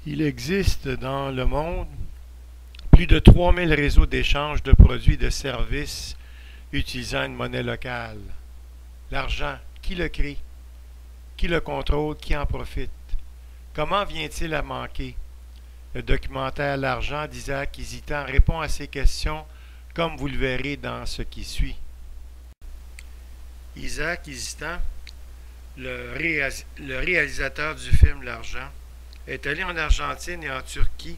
Il existe dans le monde plus de 3000 réseaux d'échange de produits et de services utilisant une monnaie locale. L'argent, qui le crée? Qui le contrôle? Qui en profite? Comment vient-il à manquer? Le documentaire L'argent d'Isaac Hésitant répond à ces questions comme vous le verrez dans ce qui suit. Isaac Hésitant, le réalisateur du film L'argent, est allé en Argentine et en Turquie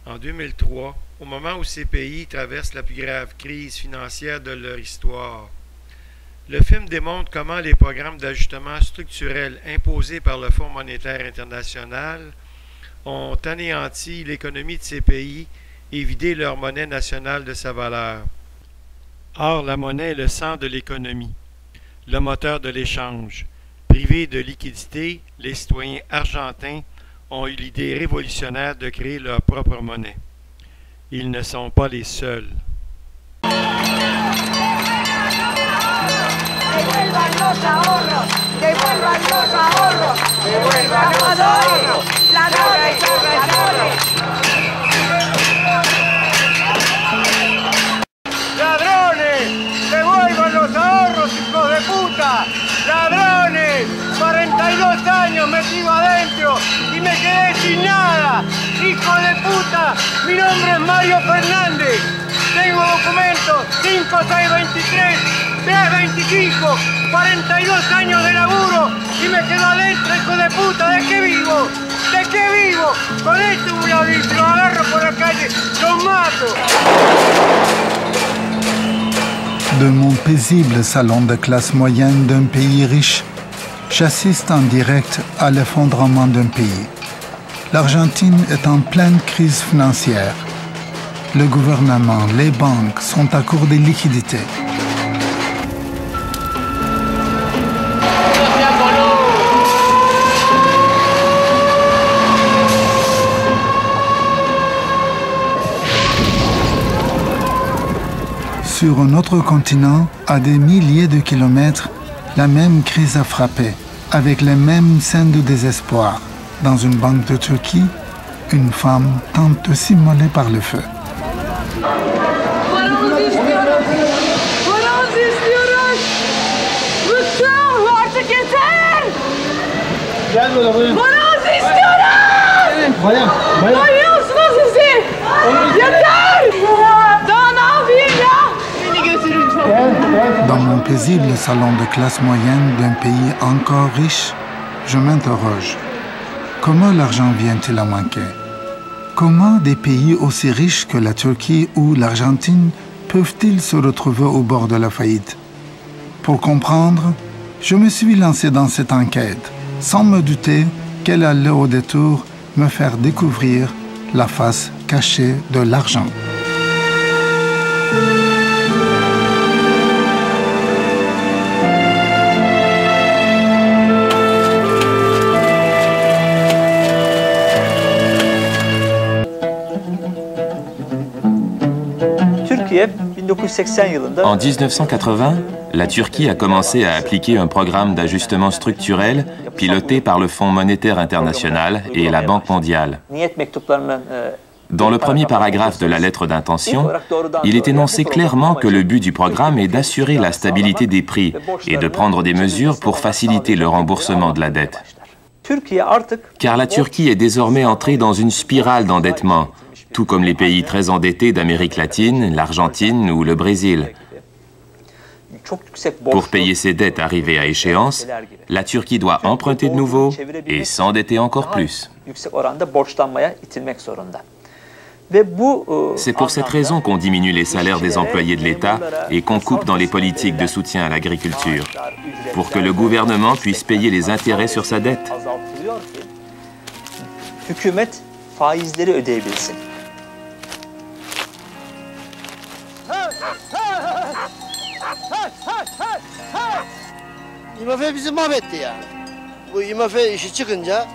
en 2003, au moment où ces pays traversent la plus grave crise financière de leur histoire. Le film démontre comment les programmes d'ajustement structurel imposés par le Fonds monétaire international ont anéanti l'économie de ces pays et vidé leur monnaie nationale de sa valeur. Or, la monnaie est le sang de l'économie, le moteur de l'échange. Privés de liquidité, les citoyens argentins ont eu l'idée révolutionnaire de créer leur propre monnaie. Ils ne sont pas les seuls. ¡Devuelvan los ahorros! ¡Devuelvan los ahorros! ¡Devuelvan los ahorros! ¡Ladrones! ¡Ladrones! ¡Ladrones! ¡Devuelvan los ahorros, hijos de puta! ¡Ladrones! 42 años metido adentro y me quedé sin nada. ¡Hijo de puta! Mi nombre es Mario Fernández. Tengo documentos 5623, 325, 42 años de laburo y me quedo adentro, hijo de puta. ¿De qué vivo? ¿De qué vivo? Con este un lo agarro por la calle, los mato. De mon paisible salon de classe moyenne d'un pays riche, j'assiste en direct à l'effondrement d'un pays. L'Argentine est en pleine crise financière. Le gouvernement, les banques sont à court de liquidités. Sur un autre continent, à des milliers de kilomètres, la même crise a frappé, avec les mêmes scènes de désespoir. Dans une banque de Turquie, une femme tente de s'immoler par le feu. Dans mon paisible salon de classe moyenne d'un pays encore riche, je m'interroge. Comment l'argent vient-il à manquer? Comment des pays aussi riches que la Turquie ou l'Argentine peuvent-ils se retrouver au bord de la faillite? Pour comprendre, je me suis lancé dans cette enquête, sans me douter qu'elle allait au détour me faire découvrir la face cachée de l'argent. En 1980, la Turquie a commencé à appliquer un programme d'ajustement structurel piloté par le Fonds monétaire international et la Banque mondiale. Dans le premier paragraphe de la lettre d'intention, il est énoncé clairement que le but du programme est d'assurer la stabilité des prix et de prendre des mesures pour faciliter le remboursement de la dette. Car la Turquie est désormais entrée dans une spirale d'endettement, tout comme les pays très endettés d'Amérique latine, l'Argentine ou le Brésil. Pour payer ses dettes arrivées à échéance, la Turquie doit emprunter de nouveau et s'endetter encore plus. C'est pour cette raison qu'on diminue les salaires des employés de l'État et qu'on coupe dans les politiques de soutien à l'agriculture, pour que le gouvernement puisse payer les intérêts sur sa dette. IMF bizi mahvetti yani. Bu IMF işi çıkınca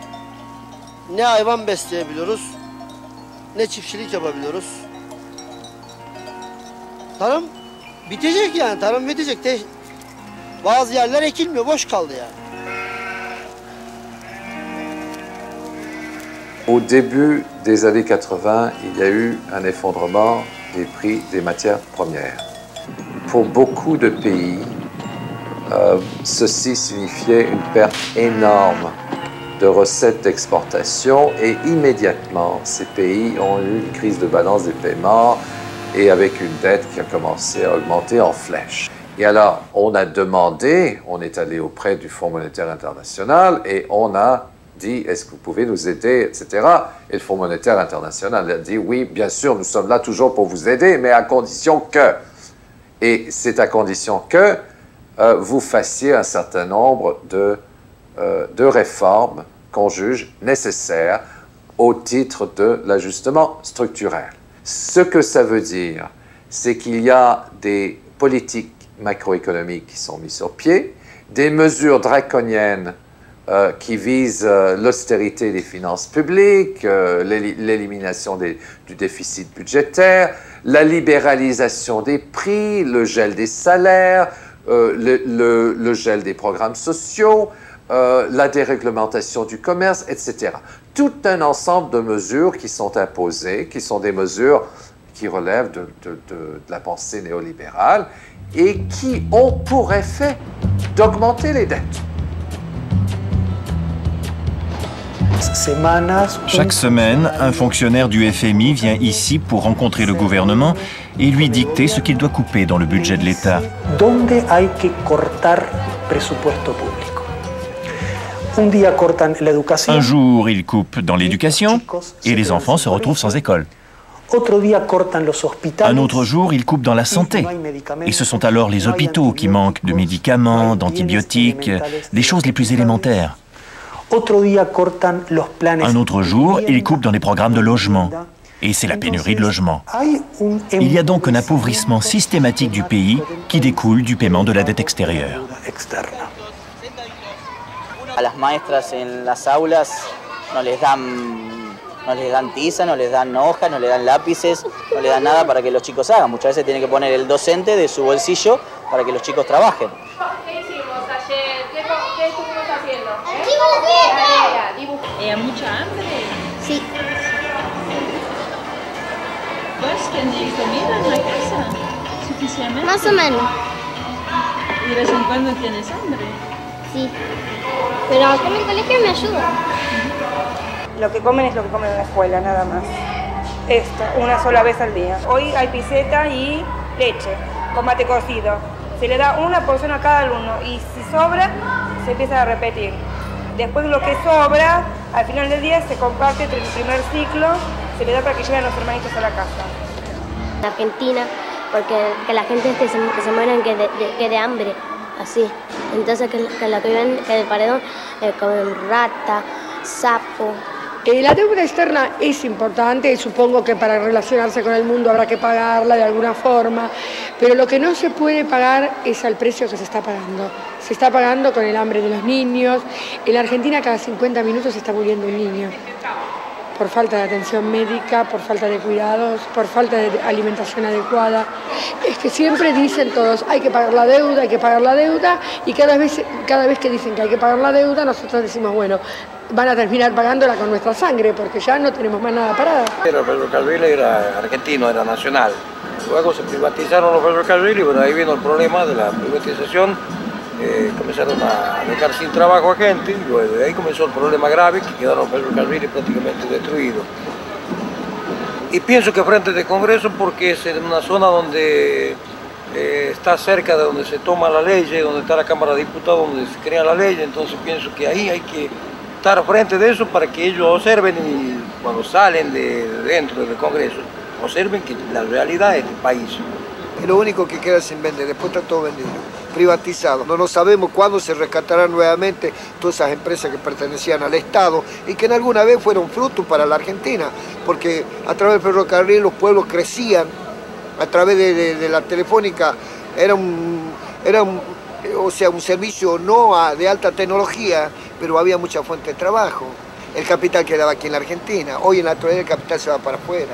ne hayvan besleyebiliyoruz, ne çiftçilik yapabiliyoruz. Tarım bitecek yani, tarım bitecek. Bazı yerler ekilmiyor, boş kaldı yani. Au début des années 80, il y a eu un effondrement des prix des matières premières. Pour beaucoup de pays, ceci signifiait une perte énorme de recettes d'exportation et immédiatement, ces pays ont eu une crise de balance des paiements et avec une dette qui a commencé à augmenter en flèche. Et alors, on a demandé, on est allé auprès du Fonds monétaire international et on a dit, est-ce que vous pouvez nous aider, etc. Et le Fonds monétaire international a dit, oui, bien sûr, nous sommes là toujours pour vous aider, mais à condition que. Et c'est à condition que vous fassiez un certain nombre de réformes qu'on juge nécessaires au titre de l'ajustement structurel. Ce que ça veut dire, c'est qu'il y a des politiques macroéconomiques qui sont mises sur pied, des mesures draconiennes qui visent l'austérité des finances publiques, l'élimination du déficit budgétaire, la libéralisation des prix, le gel des salaires, le gel des programmes sociaux, la déréglementation du commerce, etc. Tout un ensemble de mesures qui sont imposées, qui sont des mesures qui relèvent de la pensée néolibérale et qui ont pour effet d'augmenter les dettes. Chaque semaine, un fonctionnaire du FMI vient ici pour rencontrer le gouvernement et lui dicter ce qu'il doit couper dans le budget de l'État. Un jour, il coupe dans l'éducation et les enfants se retrouvent sans école. Un autre jour, il coupe dans la santé. Et ce sont alors les hôpitaux qui manquent de médicaments, d'antibiotiques, des choses les plus élémentaires. Un autre jour, il coupe dans les programmes de logement. Et c'est la pénurie de logement. Il y a donc un appauvrissement systématique du pays qui découle du paiement de la dette extérieure. A las maestras en las aulas no les dan tiza, no les dan hojas, no les dan lápices, no les dan nada para que los chicos hagan. Muchas veces tiene que poner el docente de su bolsillo para que los chicos trabajen. ¿Qué hicimos ayer? ¿Qué estuvimos haciendo? ¿Hay mucha hambre? Sí. ¿Vos tenés comida en la casa? ¿Suficientemente? Más o menos. ¿Y de vez en cuando tienes hambre? Sí. Pero acá en el colegio me ayuda. Lo que comen es lo que comen en la escuela, nada más. Una sola vez al día. Hoy hay piseta y leche, con mate cocido. Se le da una porción a cada alumno y si sobra, se empieza a repetir. Después lo que sobra, al final del día se comparte entre el primer ciclo, se le da para que lleguen los hermanitos a la casa. En Argentina, porque que la gente que se mueran que de hambre, así. Entonces que lo que viven que del paredón comen rata, sapo. La deuda externa es importante, supongo que para relacionarse con el mundo habrá que pagarla de alguna forma, pero lo que no se puede pagar es al precio que se está pagando. Se está pagando con el hambre de los niños. En la Argentina cada 50 minutos se está muriendo un niño. Por falta de atención médica, por falta de cuidados, por falta de alimentación adecuada. Es que siempre dicen todos, hay que pagar la deuda, hay que pagar la deuda, y cada vez que dicen que hay que pagar la deuda, nosotros decimos, bueno, van a terminar pagándola con nuestra sangre, porque ya no tenemos más nada parada. El ferrocarril era argentino, era nacional. Luego se privatizaron los ferrocarriles y bueno, ahí vino el problema de la privatización. Comenzaron a dejar sin trabajo a gente y luego de ahí comenzó el problema grave que quedaron los ferrocarriles prácticamente destruidos. Y pienso que frente del Congreso porque es en una zona donde está cerca de donde se toma la ley, donde está la Cámara de Diputados, donde se crea la ley, entonces pienso que ahí hay que estar frente de eso para que ellos observen y cuando salen de dentro del Congreso, observen que la realidad es del país. Y lo único que queda sin vender, después está todo vendido, privatizado. No sabemos cuándo se rescatarán nuevamente todas esas empresas que pertenecían al Estado y que en alguna vez fueron fruto para la Argentina, porque a través del ferrocarril los pueblos crecían, a través de la telefónica era un servicio no de alta tecnología, pero había mucha fuente de trabajo. El capital quedaba aquí en la Argentina, hoy en la actualidad el capital se va para afuera.